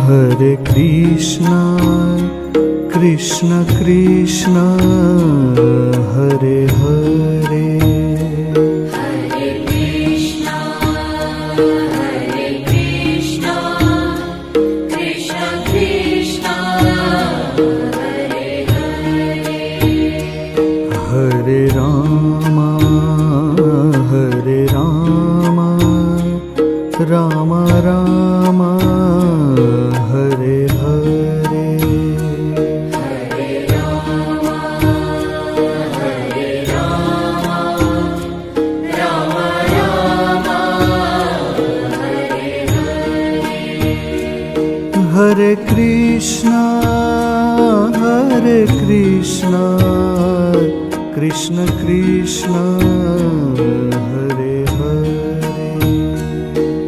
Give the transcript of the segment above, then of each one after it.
Hare Krishna, Krishna Krishna, Hare Hare. Hare Krishna, Krishna Krishna, Hare Hare. Hare Rama, Rama Rama, Hare Hare. Hare Rama, Rama Rama, Hare Hare. Hare Krishna, Krishna Krishna, Hare Hare.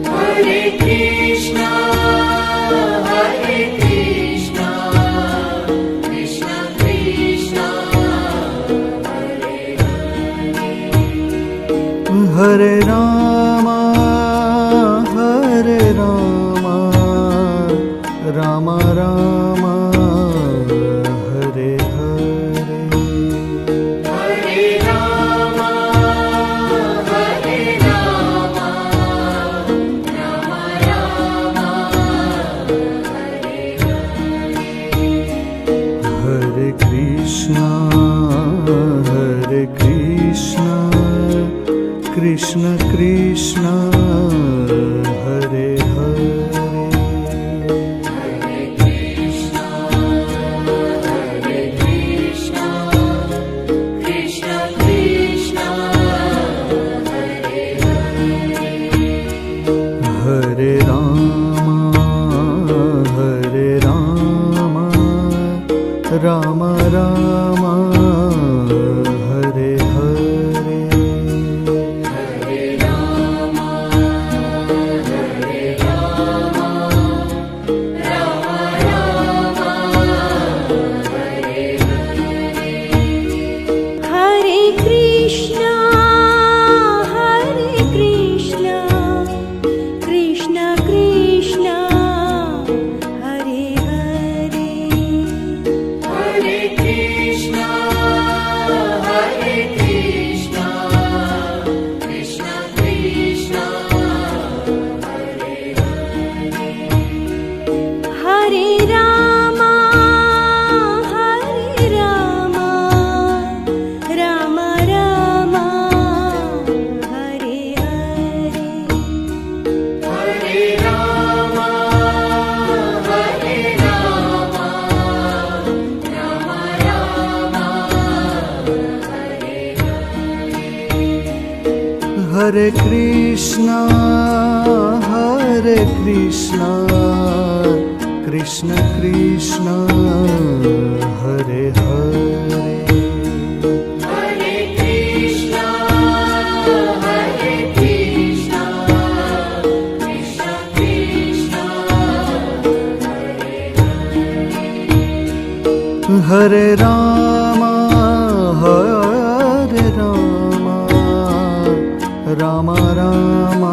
Hare Krishna, Krishna Krishna, Hare Hare. Hare Rama, Rama Rama, Hare Hare. Hare Rama, Rama Rama, Hare Hare. Hare Krishna, Krishna Krishna, Hare Hare. Hare Krishna, Krishna Krishna, Hare Hare. Hare Rama, Rama Rama, Hare Hare. Hare Rama, Rama Rama, Hare Hare. Hare Krishna, Krishna Krishna, Hare Hare. Hare Krishna, Krishna Krishna, Hare Hare. Hare Rama, Rama Rama, Hare Hare. Hare Rama, Rama Rama, Hare Hare. Hare Krishna, Krishna Krishna, Hare Hare. Hare Krishna, Krishna Krishna, Hare Hare. Hare Rama, Rama Rama,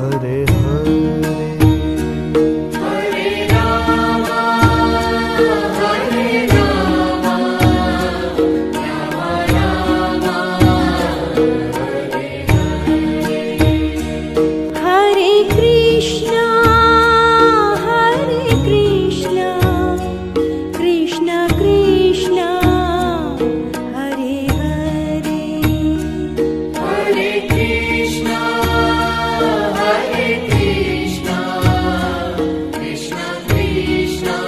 Hare Hare. Hare Rama, Rama Rama, Hare Hare. Hare Krishna, Krishna Krishna, Hare Hare. Hare Krishna, Krishna Krishna,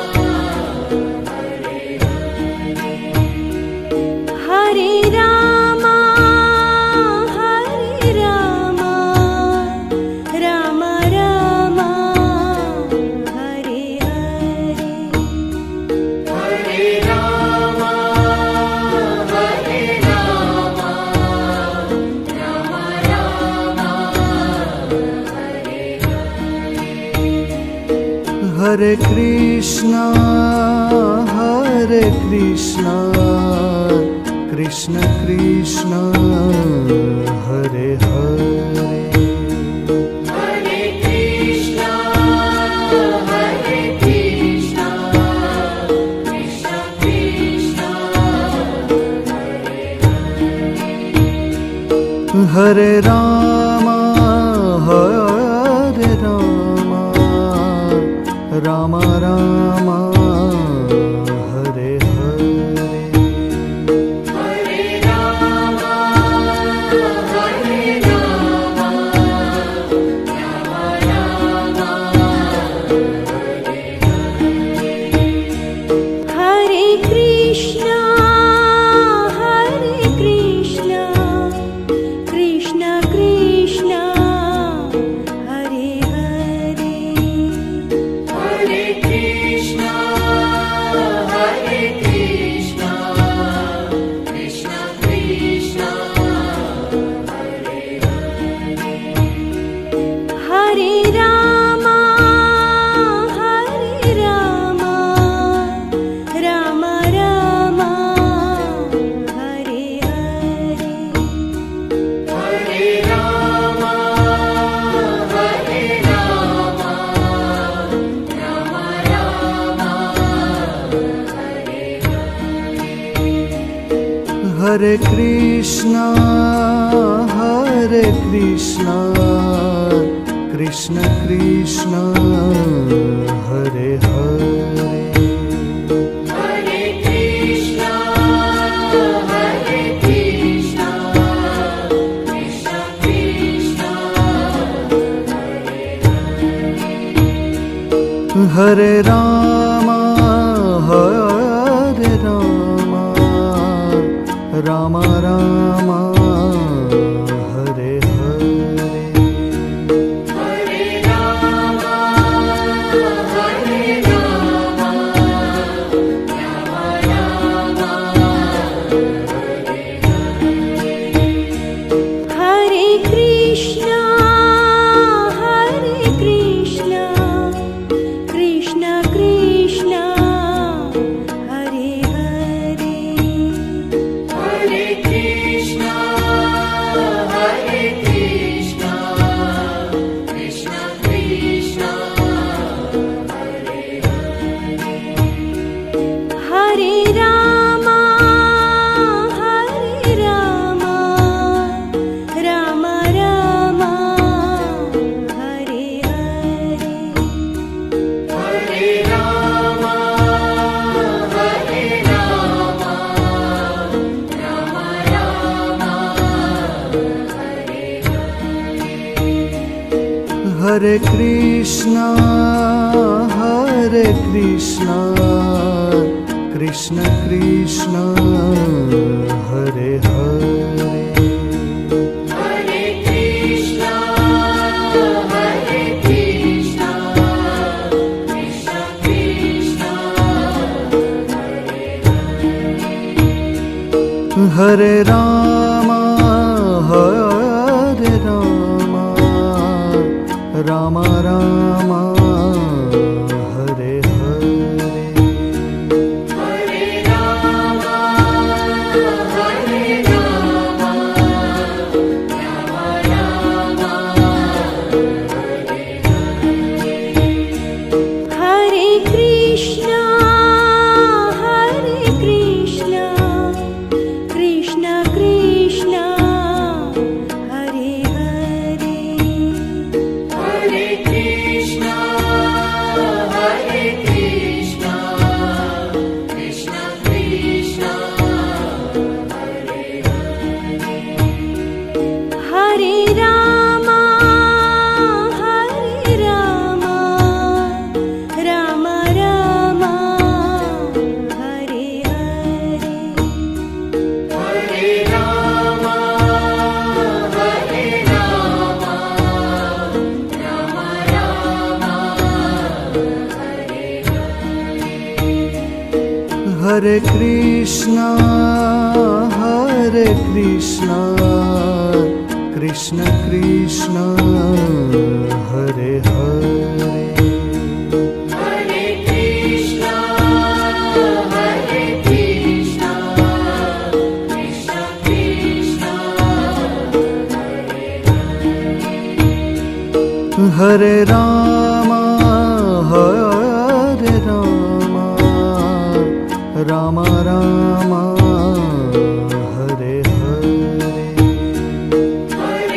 Hare Hare. Hare Rama, Rama Rama, Hare Hare. Hare Rama, Rama Rama, Hare Hare. Hare Krishna, Krishna Krishna, Hare Hare. Hare Hare Rama, Hare Rama, Rama Rama, Hare Hare. Hare Rama, Hare Rama, Rama Rama, Hare Krishna, Krishna Krishna, Hare Hare. Hare Krishna, Krishna Krishna, Hare Hare. Hare Rama, Rama Rama, Hare Hare. Hare Rama, Rama Rama, Hare Hare. Hare Krishna, Krishna Krishna, Hare Hare. Hare Krishna, Krishna Krishna, Hare Hare. Hare Rama, Rama Rama, Hare Hare. Hare Rama, Rama Rama, Hare Hare. Hare Krishna, Krishna Krishna, Hare Hare. Hare Krishna, Krishna Krishna, Hare Hare. Hare Rama, Rama Rama, Hare Hare. Hare Rama, Rama Rama, Hare Hare. Hare Krishna, Krishna Krishna, Hare Hare. Hare Krishna, Krishna Krishna, Hare Hare. Hare Rama, Rama Rama, Hare Hare. Hare Rama, Rama Rama, Hare Hare. Hare Krishna, Krishna Krishna, Hare Hare. Hare Krishna, Krishna Krishna, Hare Hare. Hare Rama, Rama Rama, Hare Hare. Hare Rama, Rama Rama, Hare Hare. Hare Krishna, Krishna Krishna, Hare Hare. Hare Krishna, Krishna Krishna, Hare Hare. Hare Rama, Rama Rama, Hare Hare. Hare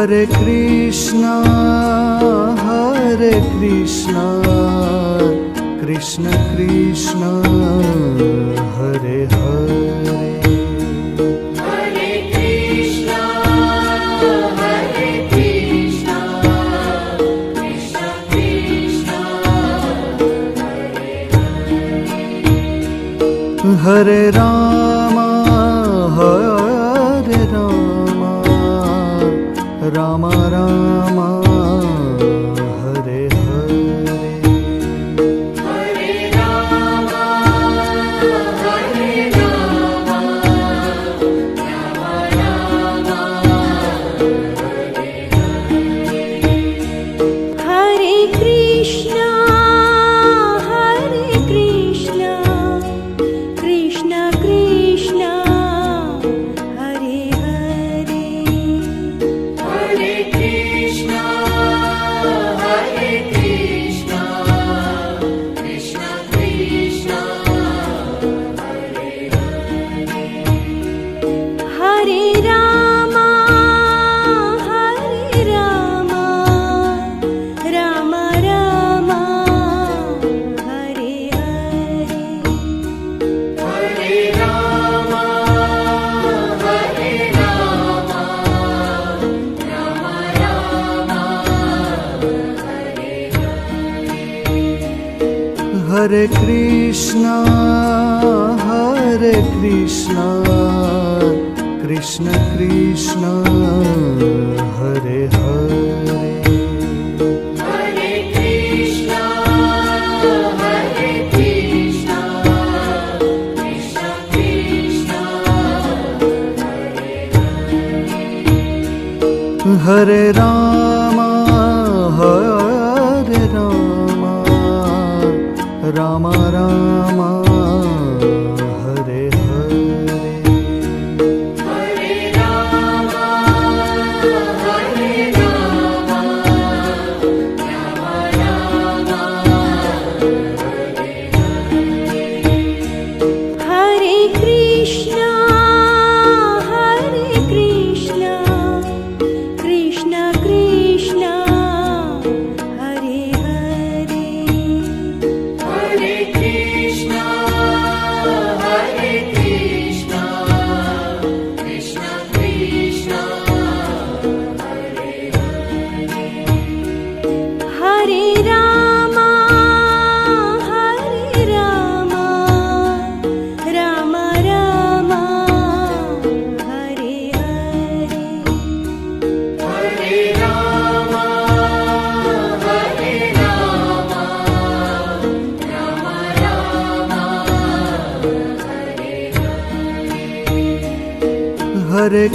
Hare Krishna, Krishna Krishna, Hare Hare, Hare Krishna, Krishna Krishna, Hare Rama, Rama Rama, Hare Hare, Hare Rama, Rama Rama, Hare Krishna, Krishna Krishna, Hare Hare, Hare Krishna, Krishna Krishna, Hare Rama, Rama Rama, Hare Hare, Hare Rama, Hare Krishna, Krishna Krishna, Hare Hare, Hare Krishna, Krishna Krishna, Hare Rama, Rama Rama, Hare Hare, Hare Rama, Hare Krishna, Krishna Krishna, Hare Hare, Hare Krishna, Krishna Krishna, Hare Rama, Rama Rama, Hare Hare, Hare Rama, Hare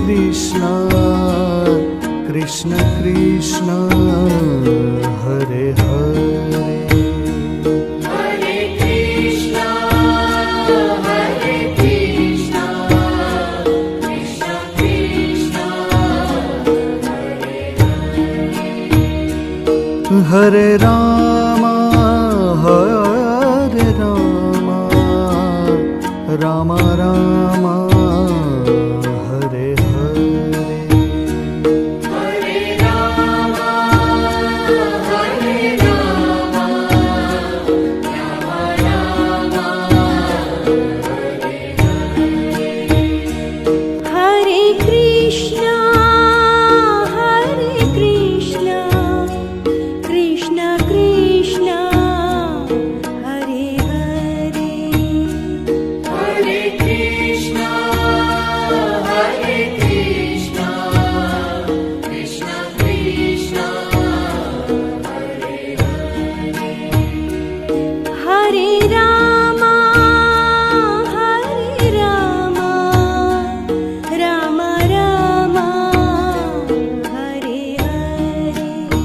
Krishna, Krishna Krishna, Hare Hare, Hare Krishna, Krishna Krishna, Hare Rama, Rama Rama, Hare Hare, Hare Rama, Hare Krishna, Krishna Krishna, Hare Hare, Hare Krishna, Krishna Krishna, Hare Rama, Rama Rama, Hare Hare,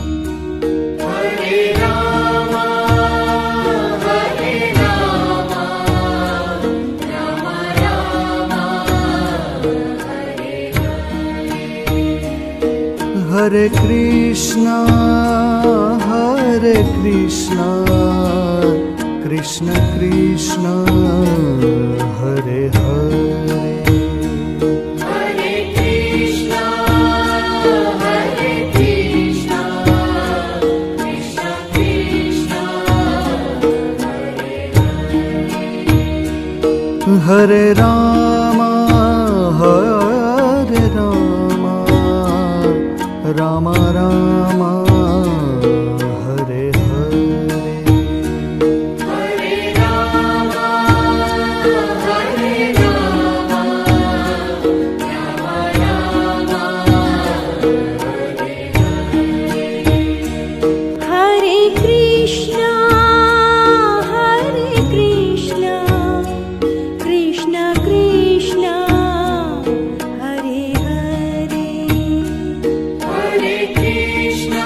Hare Rama, Hare Krishna, Krishna Krishna, Hare Hare, Hare Hare Rama, Hare Rama, Rama Rama, Hare Hare. Hare Rama, Hare Rama, Rama Rama, Hare Hare. Hare Krishna, Krishna Krishna, Hare Hare. Hare Krishna,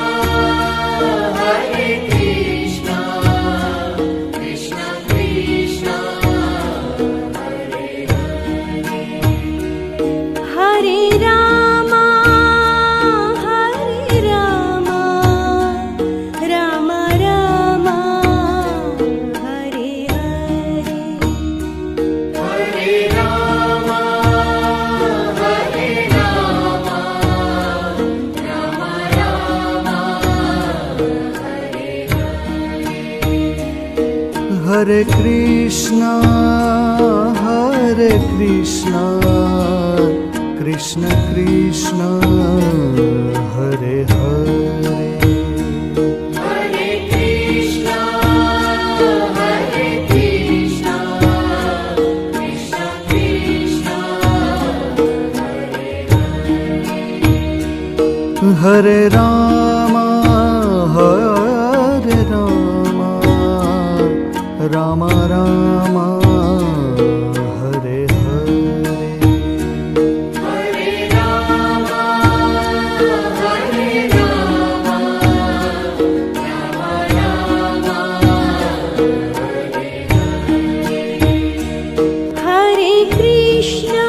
Krishna Krishna, Hare Hare. Hare Rama, Rama Rama, Hare Hare. Hare Rama, Rama Rama, Hare Hare. Hare Krishna, Krishna Krishna, Hare Hare. Hare Krishna, Krishna Krishna, Hare Hare. Hare Rama, Rama Rama, Hare Hare. Hare Rama, Rama Rama, Hare Hare. Hare Krishna,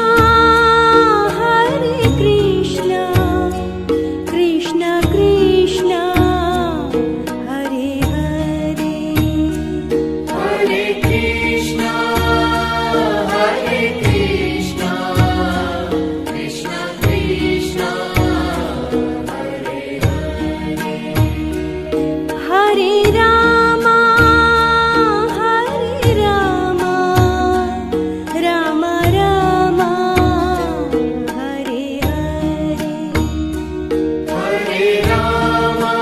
Krishna Krishna, Hare Hare. Hare Krishna, Krishna Krishna, Hare Hare. Hare Rama, Rama Rama, Hare Hare. Hare Rama,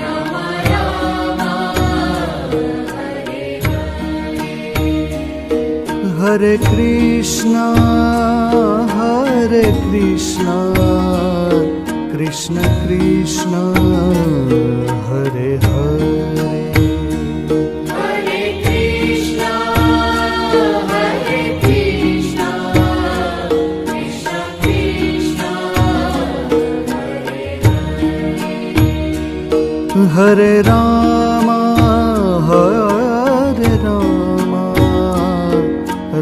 Rama Rama, Hare Hare. Hare Krishna, Krishna Krishna, Hare Hare. Hare Krishna, Krishna Krishna, Hare Hare. Hare Rama,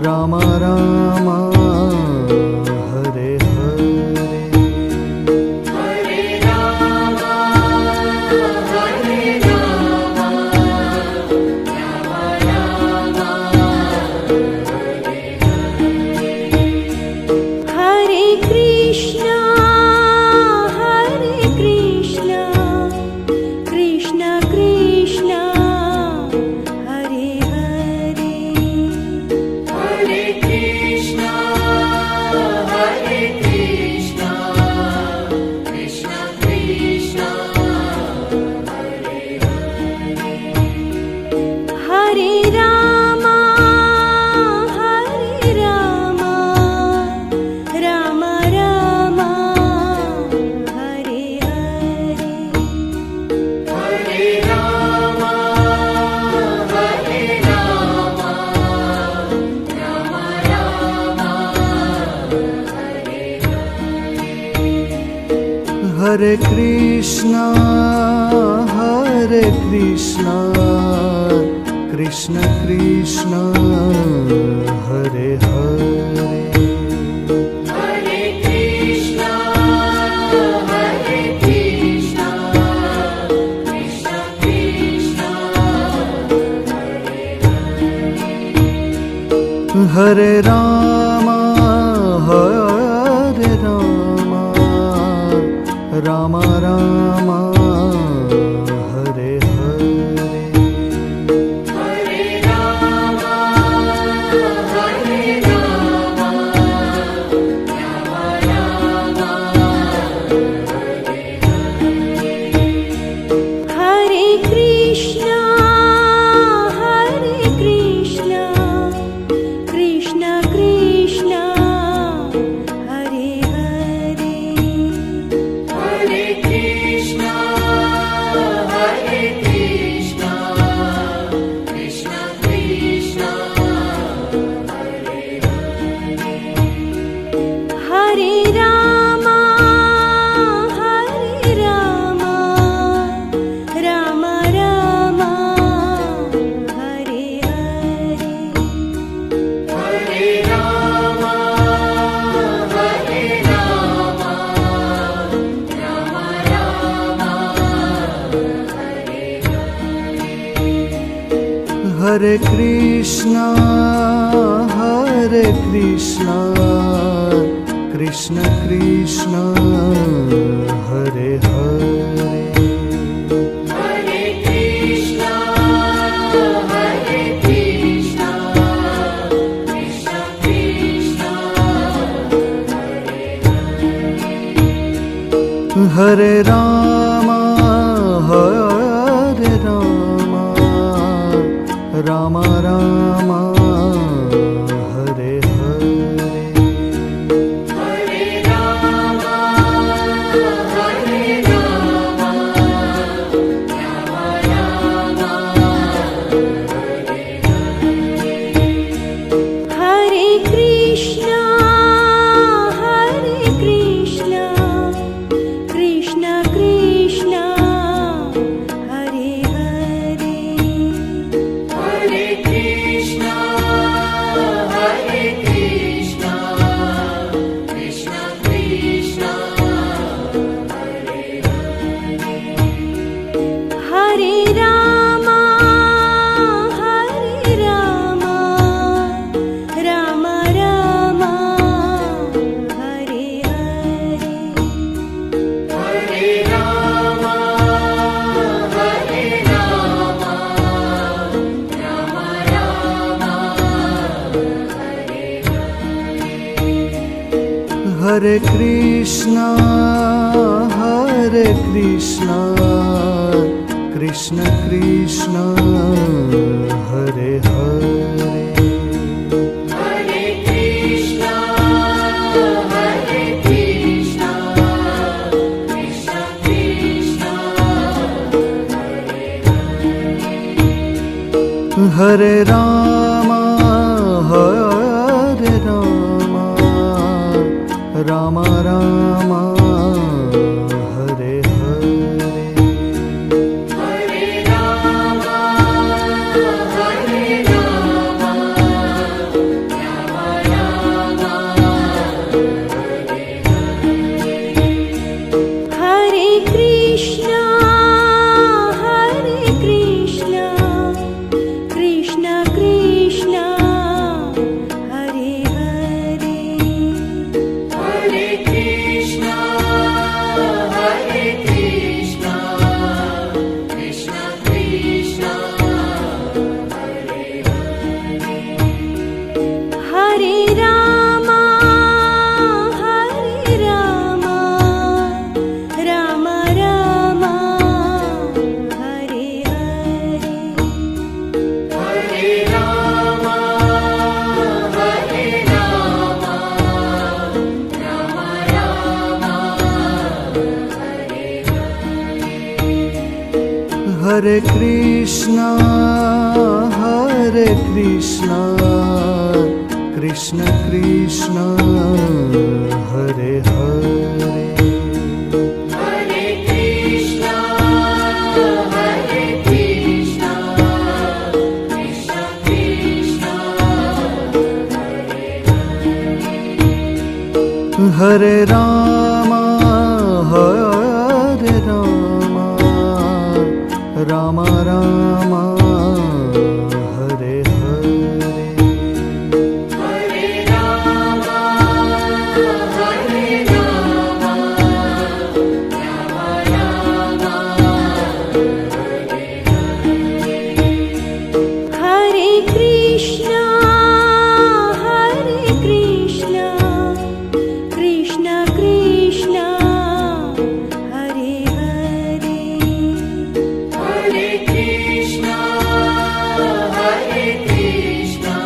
Rama Rama, Hare Hare. Hare Rama, Rama Rama, Hare Hare. Hare Krishna, Krishna Krishna, Hare Hare. Hare Krishna, Krishna Krishna, Hare Hare. Hare Rama, Rama Rama, Hare Hare. Hare Rama, Rama Rama, Hare Hare. Hare Krishna, Krishna Krishna, Hare Hare. Hare Krishna, Krishna Krishna, Hare Hare. Hare Rama, Rama Rama, Hare Hare. Hare Krishna, Hare Krishna, Krishna Krishna, Hare Hare. Hare Krishna, Hare Krishna, Krishna Krishna, Hare Rama, Hare Rama, Rama Rama, Hare Hare. Hare Rama, Hare Rama, Rama Rama, Hare Krishna, Hare Krishna, Krishna Krishna, Hare Hare. Hare Krishna, Hare Krishna, Krishna Krishna, Hare Rama, Hare Rama, Rama Rama, Hare Hare. Hare Rama, Hare Rama, Rama Rama, Hare Krishna, Hare Krishna, Krishna Krishna, Hare Hare. Hare Krishna, Hare Krishna, Krishna Krishna, Hare Rama, Hare Rama, Rama Rama, Hare Hare. Hare Rama, Hare Rama, Rama Rama, Hare Krishna, Hare Krishna, Krishna Krishna, Hare Hare. Hare Krishna, Hare Krishna, Krishna Krishna, Hare Rama, Hare Rama, Rama Rama, Hare Hare. Hare Rama, Hare Rama, Rama Rama, Hare Krishna, Hare Krishna, Krishna Krishna, Hare Hare. Hare Krishna, Hare Krishna, Krishna Krishna, Hare Rama, Hare Rama, Rama Rama, Hare Hare. Hare Rama, Hare Rama, Rama Rama, Hare Krishna, Hare Krishna, Krishna Krishna, Hare Hare. Hare Krishna, Hare Krishna,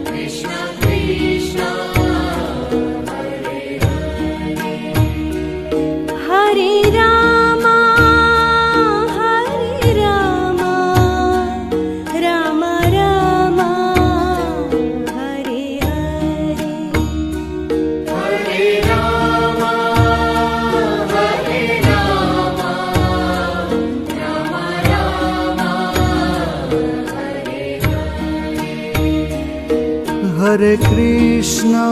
Krishna Krishna, Hare Rama, Hare Rama, Rama Rama, Hare Hare. Hare Rama, Hare Rama, Rama Rama, Hare Krishna,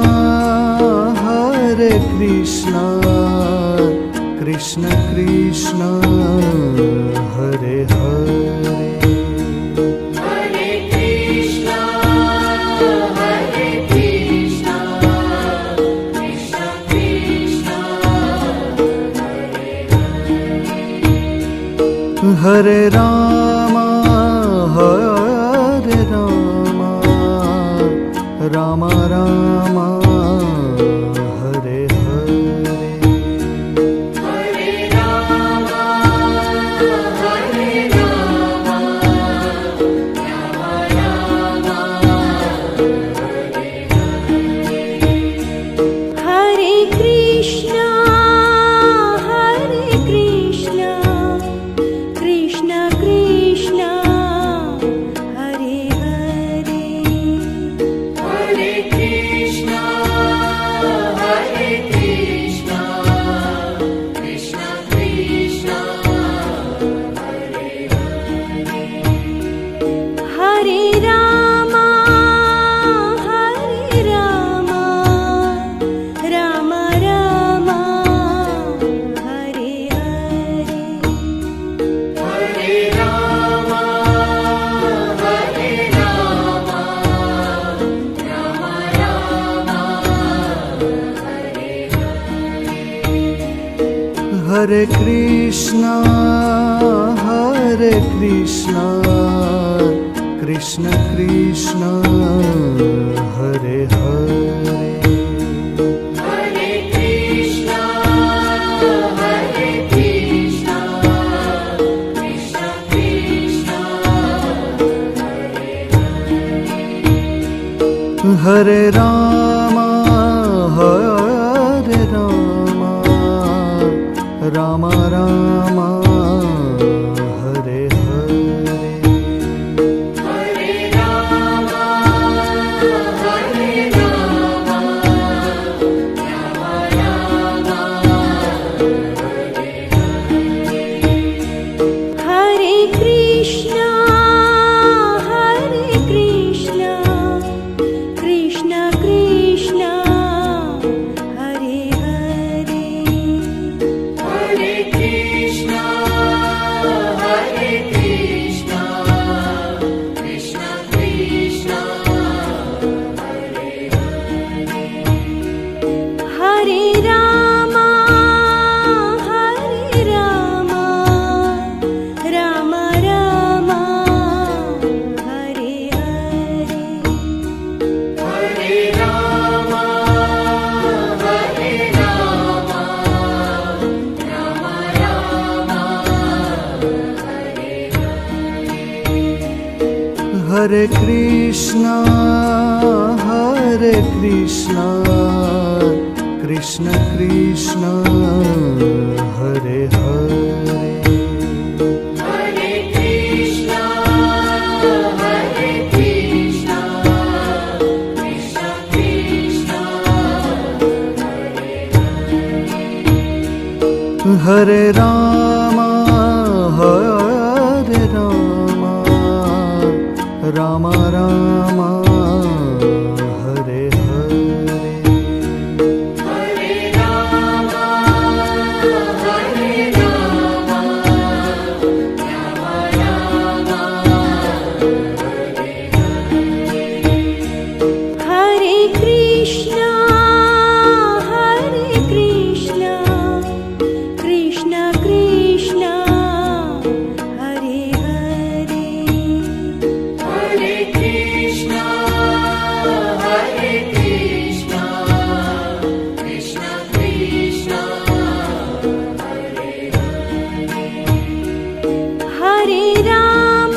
Hare Krishna, Krishna Krishna, Hare Hare. Hare Hare Ram Hare Ram Ram Ram Hare Hare Hare Ram Hare Ram Ram Ram Hare Hare Krishna Krishna Krishna Hare Hare Hare Krishna Krishna Krishna Hare Hare Ram Ram Ram Hare Hare Hare Ram Ram Ram Hare Hare Krishna Krishna Krishna Hare Hare Hare Krishna Krishna Krishna Hare Hare Ram Ram Ram Hare Hare Hare Ram Ram Hare Krishna Krishna Krishna Hare Hare Hare Krishna Krishna Krishna Hare Ram Ram Ram Hare Hare Hare Ram Ram Hare Krishna Krishna Krishna Hare Hare Hare Krishna Krishna Krishna Hare Ram Ram Ram Hare Hare Hare Ram Hare Krishna Krishna Krishna Hare Hare Hare Krishna Krishna Krishna Hare Ram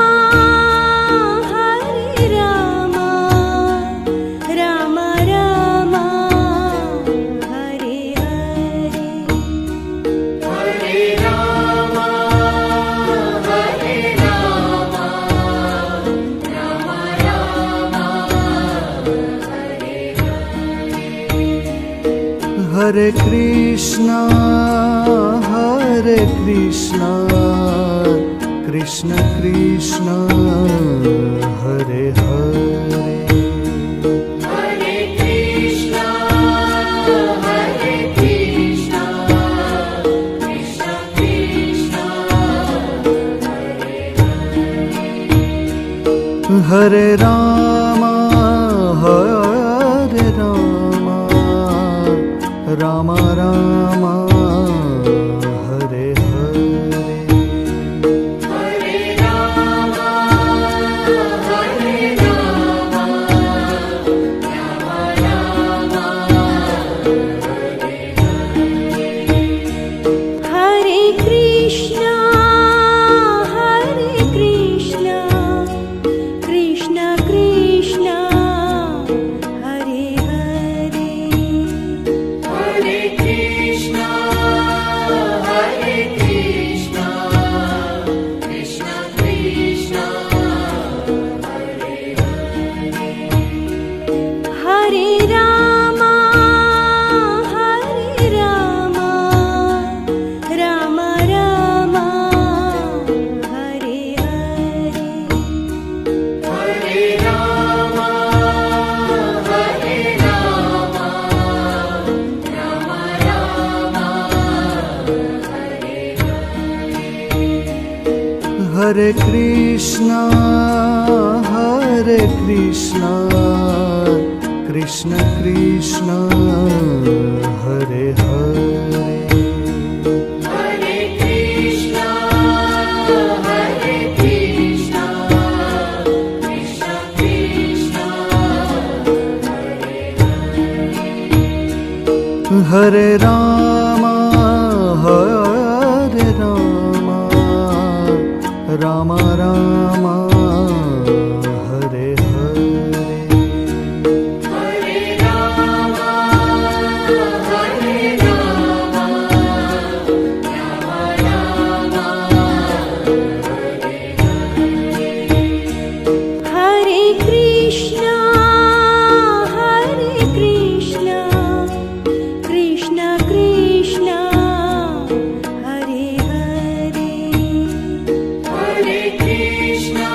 Ram Ram Hare Hare Hare Ram Ram Hare Krishna Krishna Krishna Hare Hare Hare Krishna Krishna Krishna Hare Ram Ram Ram Hare Hare Hare Hare Krishna, Hare Krishna, Krishna Krishna, Hare Hare. Hare Krishna, Hare Krishna, Krishna Krishna, Hare Rama, Hare Rama, Rama Rama, Hare Hare. Hare Rama, Hare Rama, Rama Rama, Hare Krishna, Hare Krishna, Krishna Krishna, Hare Hare. Hare Krishna,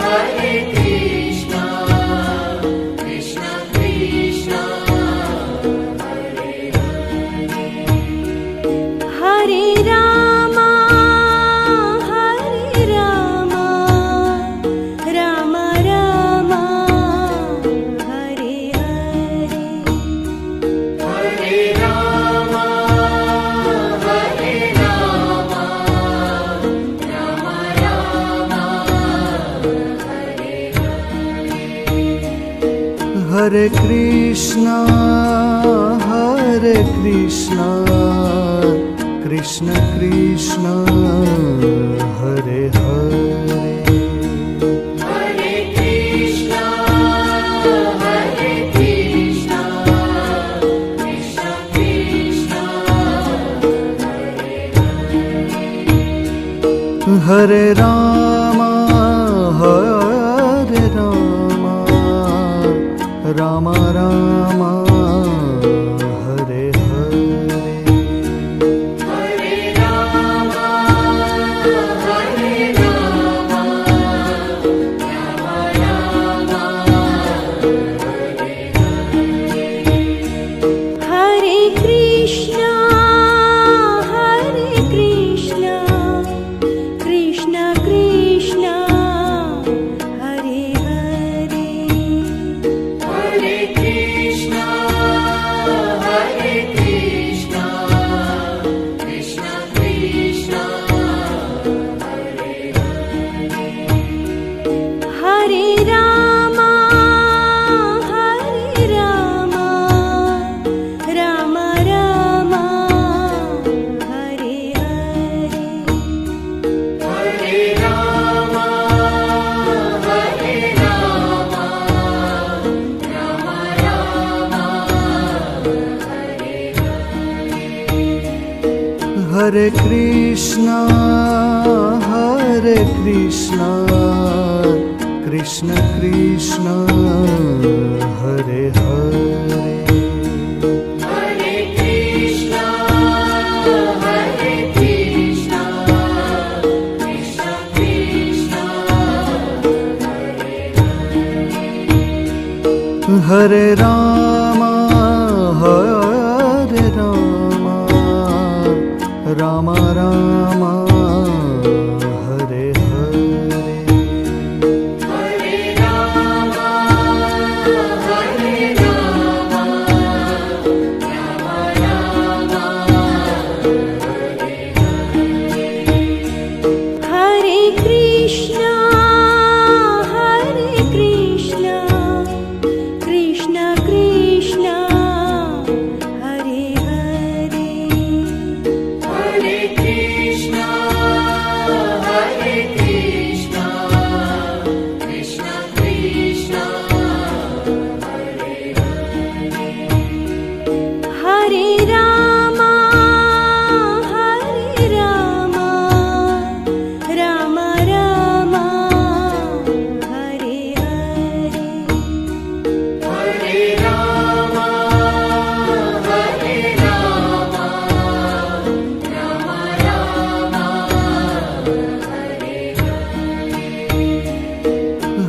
Hare Krishna, Krishna Krishna, Hare Rama, Hare Rama, Rama Rama, Hare Hare. Hare Rama, Hare Rama, Rama Rama, Hare Krishna, Hare Krishna, Krishna Krishna, Hare Hare. Hare Krishna, Hare Krishna, Krishna Krishna, Hare Rama, Hare Rama, Rama Rama, Hare Hare. Hare Rama, Hare Rama, Rama Rama, Hare Krishna, Hare Krishna, Krishna Krishna, Hare Hare. Hare Krishna, Hare Krishna, Krishna Krishna, Hare Rama, Hare Rama, Rama Rama, Hare Hare. Hare Rama, Hare Rama, Rama Rama, Hare Krishna, Hare Krishna, Krishna Krishna, Hare Hare. Hare Krishna, Hare Krishna, Krishna Krishna, Hare Rama, Hare Rama, Rama Rama, Hare Hare. Hare Rama, Hare Rama, Rama Rama, Hare Krishna, Hare Krishna, Krishna Krishna, Hare Hare. Hare Krishna, Hare Krishna, Krishna Krishna, Hare Rama, Hare Rama, Rama Rama, Hare Hare. Hare Rama, Hare Rama, Rama Rama,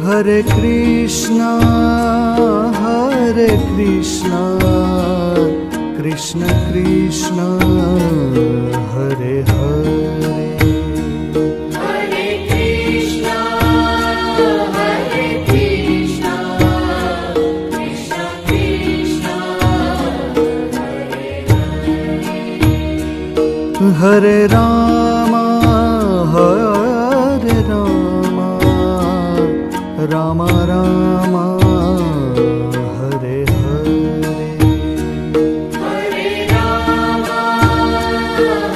Hare Krishna, Hare Krishna, Krishna Krishna, Hare Hare. Hare Hare Ram Hare Ram Ram Ram Hare Hare Hare Ram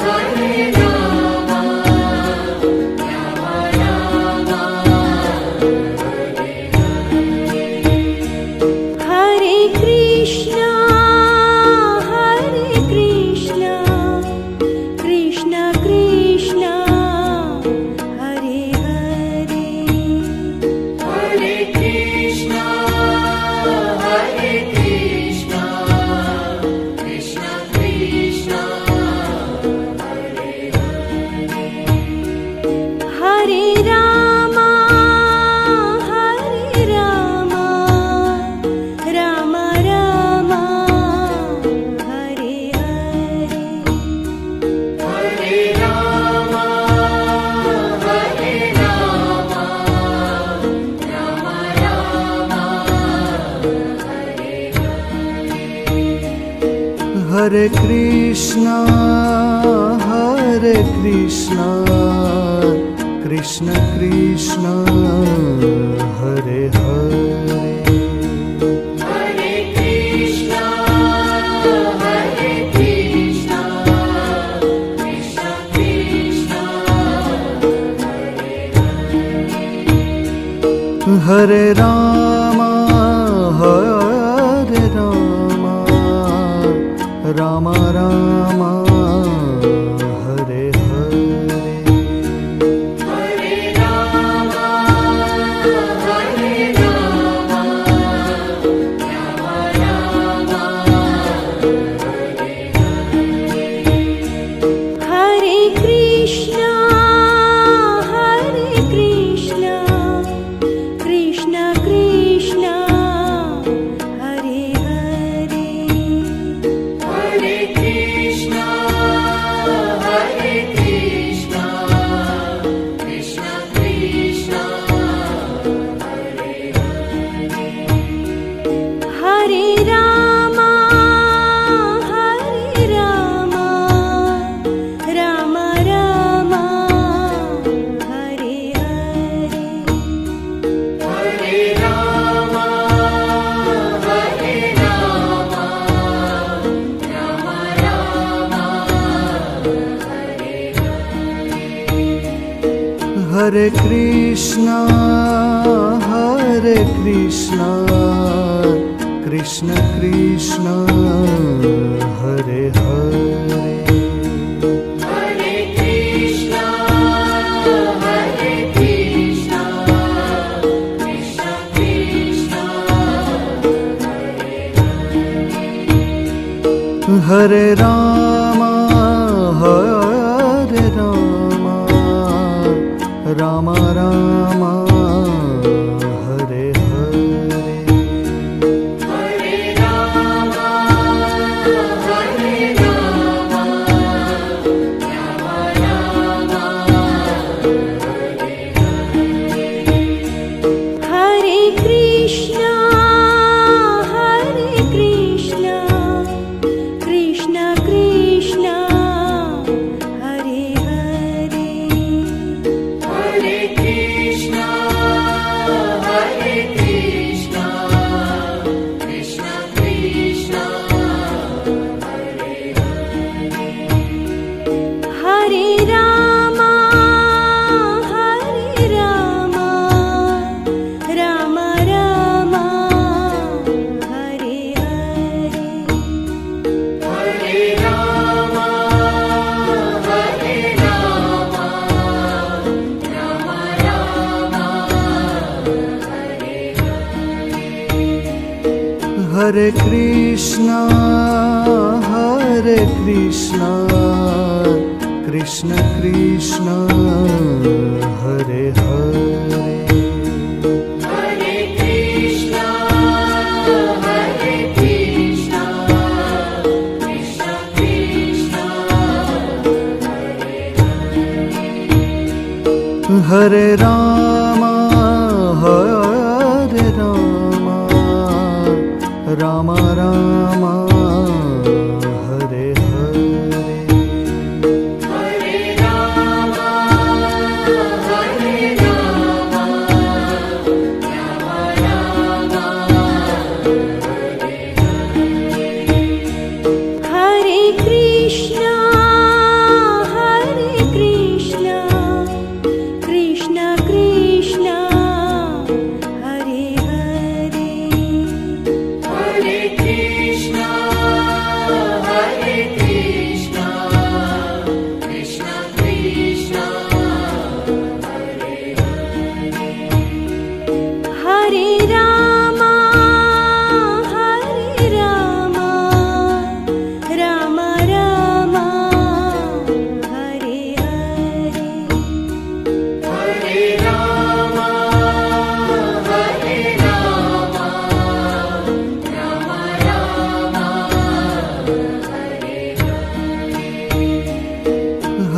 Hare Ram Ram Ram Hare Krishna Krishna Krishna Hare Hare Hare Krishna Krishna Krishna Hare Ram Ram Ram Hare Hare Hare Ram Ram Ram Hare Krishna Krishna Krishna Hare Hare Hare Krishna Krishna Krishna Hare Ram Ram Ram Hare Hare Hare Ram Ram Hare Krishna Krishna Krishna Hare Hare Hare Krishna Krishna Krishna Hare Ram Ram Ram Hare Hare Hare Ram Ram Ram Hare Krishna Krishna Krishna Hare Hare Hare Krishna Krishna Krishna Hare Ram Ram Ram Hare Hare Hare Ram Hare Krishna Krishna Krishna Hare Hare Hare Krishna Krishna Krishna Hare Ram Ram Ram Hare Hare Hare Ram Ram Ram Hare Krishna Krishna Krishna Hare Hare Hare Krishna Krishna Krishna Hare Ram Ram Ram Hare Hare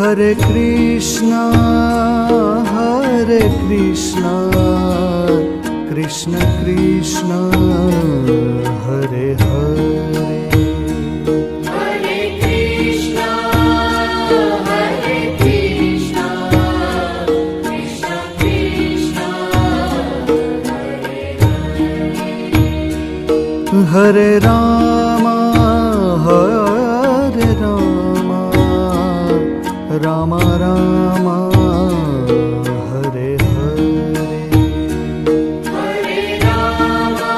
Hare Krishna, Krishna Krishna, Hare Hare. Hare Krishna, Krishna Krishna, Hare Rama, Rama Rama, Hare Hare. Hare Rama,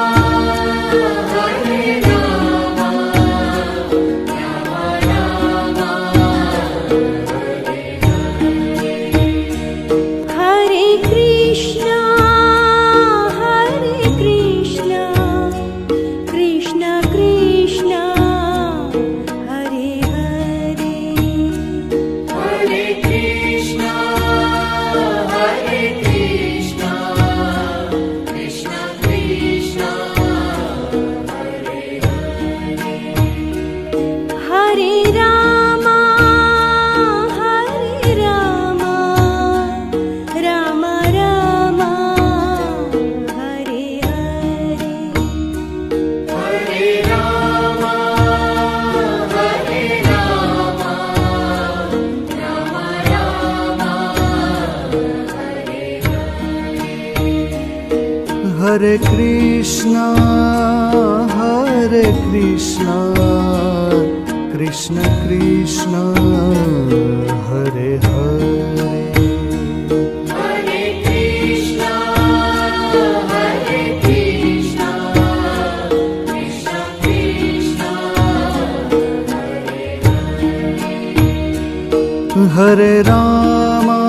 Rama Rama, Hare Krishna, Krishna Krishna, Hare Hare. Hare Krishna, Krishna Krishna, Hare Rama, Rama Rama, Hare Hare. Hare Rama, Rama Rama, Hare Krishna, Krishna Krishna, Hare Hare. Hare Krishna, Krishna Krishna, Hare Rama,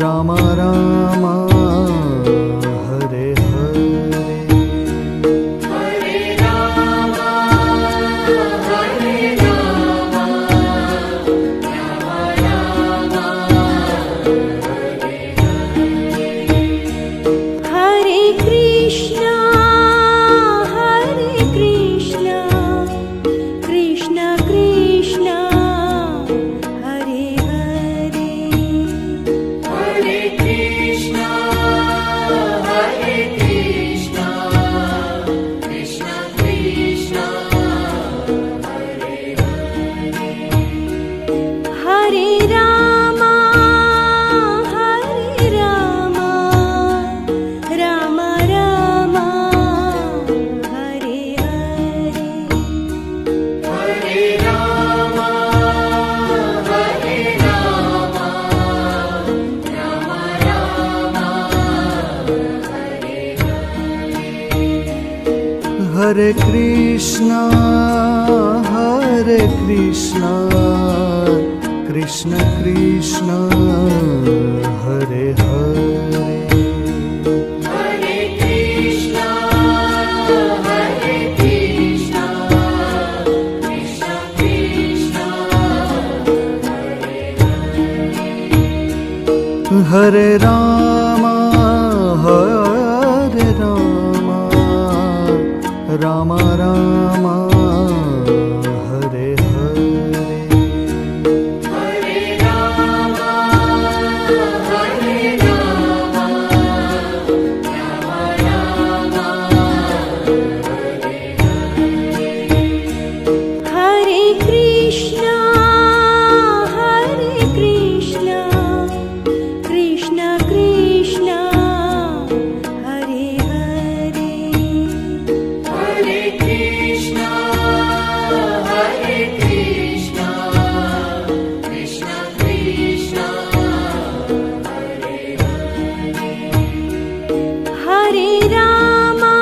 Rama Rama, Hare Hare. Hare Rama, Rama Hare Krishna, Krishna Krishna, Hare Hare. Hare Krishna, Krishna Krishna, Hare Rama, Rama Rama, Hare Hare. Hare Rama, Rama Rama, Hare Krishna, Krishna Krishna, Hare Hare. Hare Krishna, Krishna Krishna, Hare Rama, Rama Rama, Hare Hare. Hare Rama, Hare Krishna, Krishna Krishna, Hare Hare. Hare Krishna, Krishna Krishna, Hare Rama,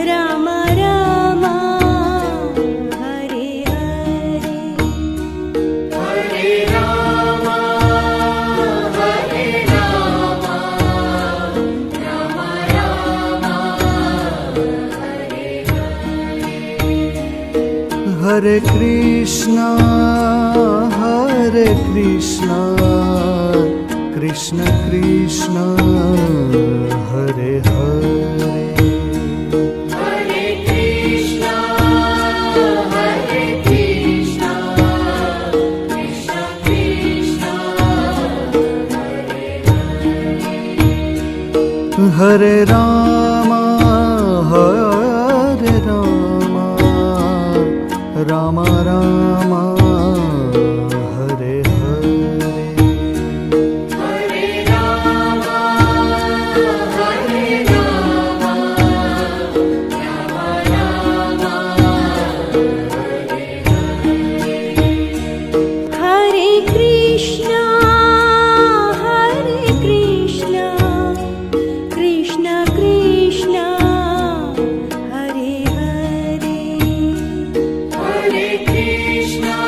Rama Rama, Hare Hare. Hare Rama, Rama Rama, Hare Krishna, Krishna Krishna, Hare Hare. Hare Hare Ram Hare Ram Ram Ram Hare Hare Hare Ram Hare Ram Ram Ram Hare Krishna Krishna Krishna Hare Hare Hare Krishna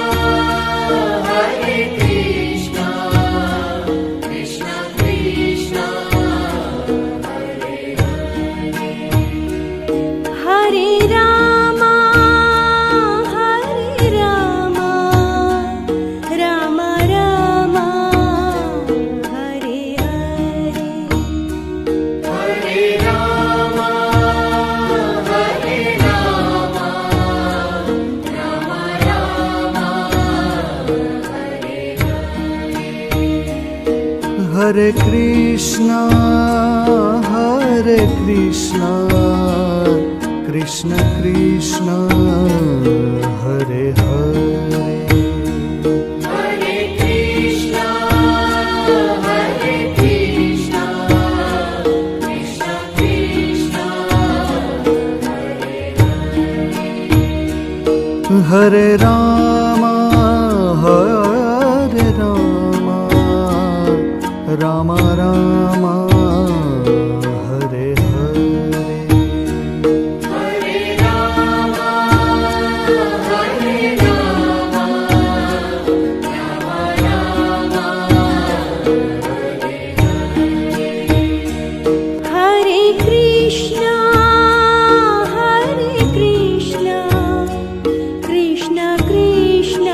Krishna Krishna Hare Hare Ram Ram Ram Hare Hare Hare Ram Ram Ram Hare Krishna Krishna Krishna Hare Hare Hare Krishna Krishna Krishna Hare Ram Ram Ram Hare Hare Hare Ram Hare Krishna Krishna Krishna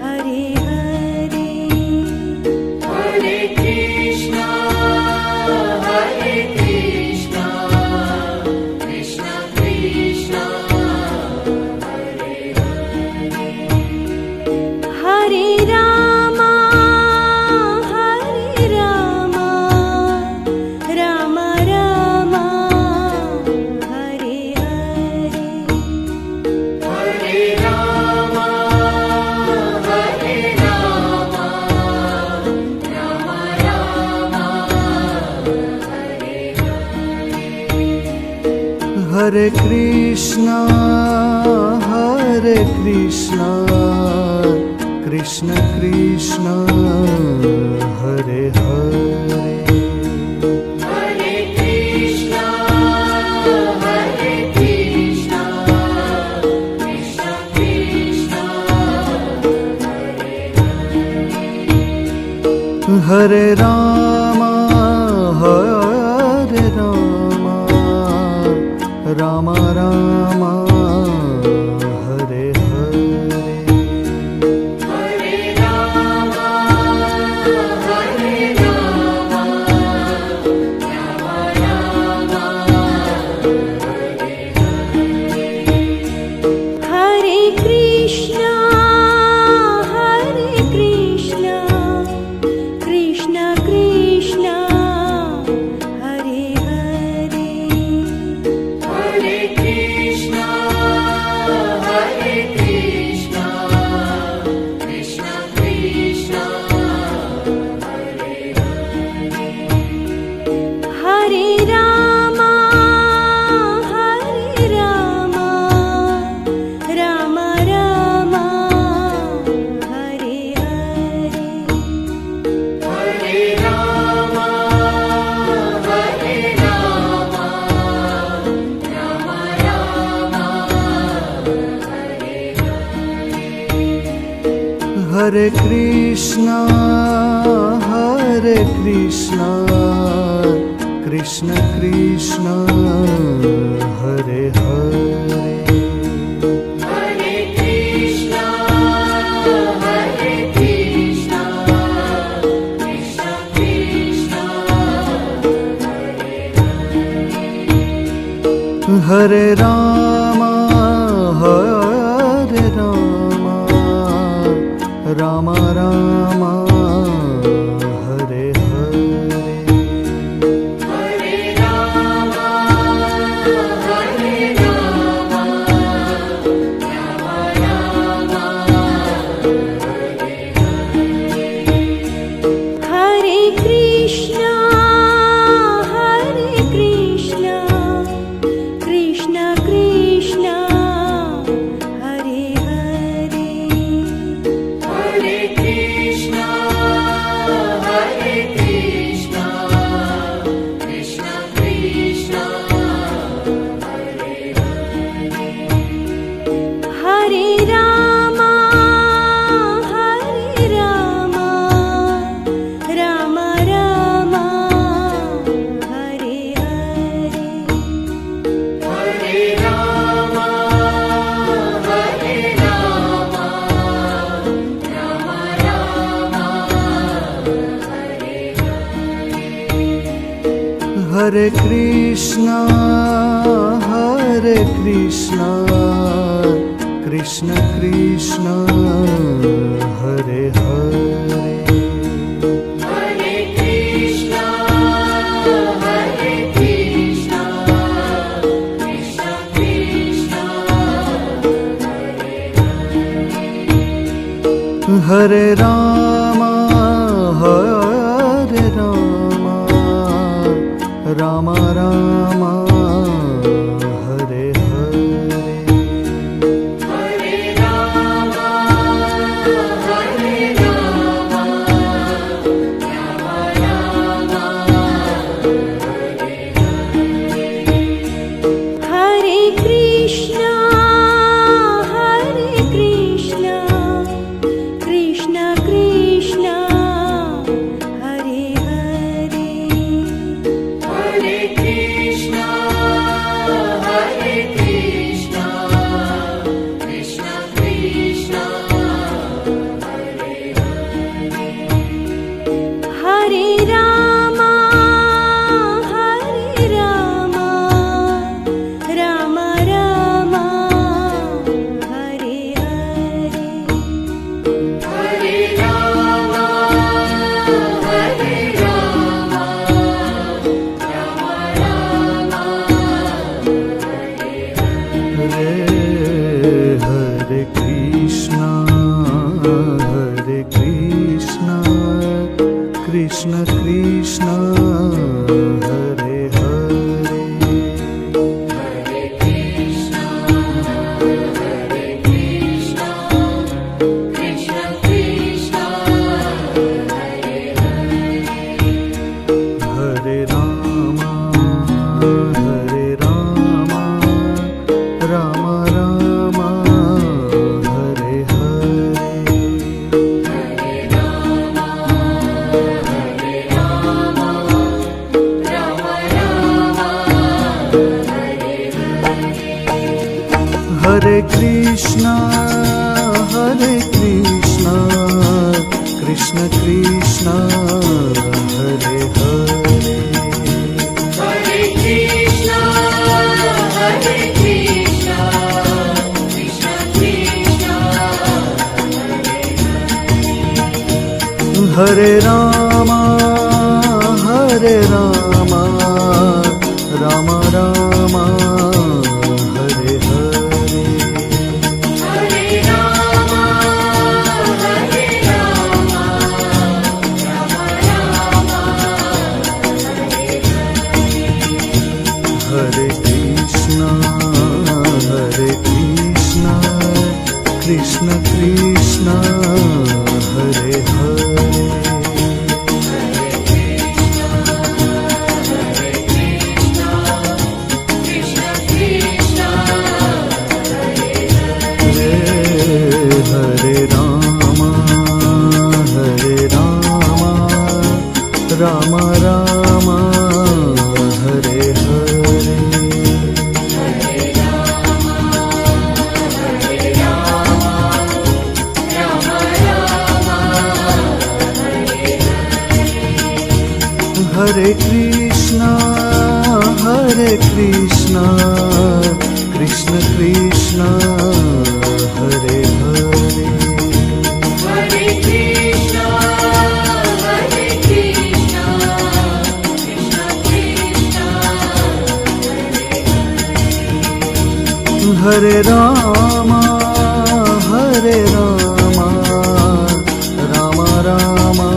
Hare Hare Hare Krishna Krishna Krishna Hare Ram Ram Ram Hare Hare Hare Ram Ram Ram Hare Krishna Krishna Krishna Hare Hare Hare Krishna Krishna Krishna Hare Ram Ram Ram Hare Hare Hare Ram Hare Krishna Krishna Krishna Hare Hare Hare Krishna Krishna Krishna Hare Ram Ram Ram Hare Hare Hare Ram Ram Ram Hare Krishna Krishna Krishna Hare Hare Hare Krishna Krishna Krishna Hare Ram Ram Ram Hare Hare Hare Krishna Krishna Krishna Hare Hare Hare Krishna, Hare Krishna, Krishna Krishna, Hare Rama Rama Rama Hare Hare Hare Rama, Hare Rama, Rama Rama, Hare Krishna, Krishna Krishna, Hare Hare. Hare Krishna, Hare Krishna, Krishna Krishna, Hare Rama, Rama Rama, Hare Hare. Hare Rama, Hare Rama, Rama Rama, Hare Krishna Krishna Krishna Hare Hare Hare Krishna, Hare Krishna, Krishna Krishna, Hare Rama Rama Rama Hare Hare Hare Krishna, Krishna Krishna, Hare Hare. Hare Krishna, Hare Krishna, Krishna Krishna, Hare Rama, Rama Rama, Hare Hare. Hare Rama, Hare Rama, Rama Rama, Hare Krishna, Krishna Krishna, Hare Hare. Krishna Krishna, Hare Rama, Rama Rama, Hare Hare. Hare Krishna, Krishna Krishna, Hare Hare. Hare Krishna, Hare Krishna, Krishna Krishna, Hare Rama, Rama Rama,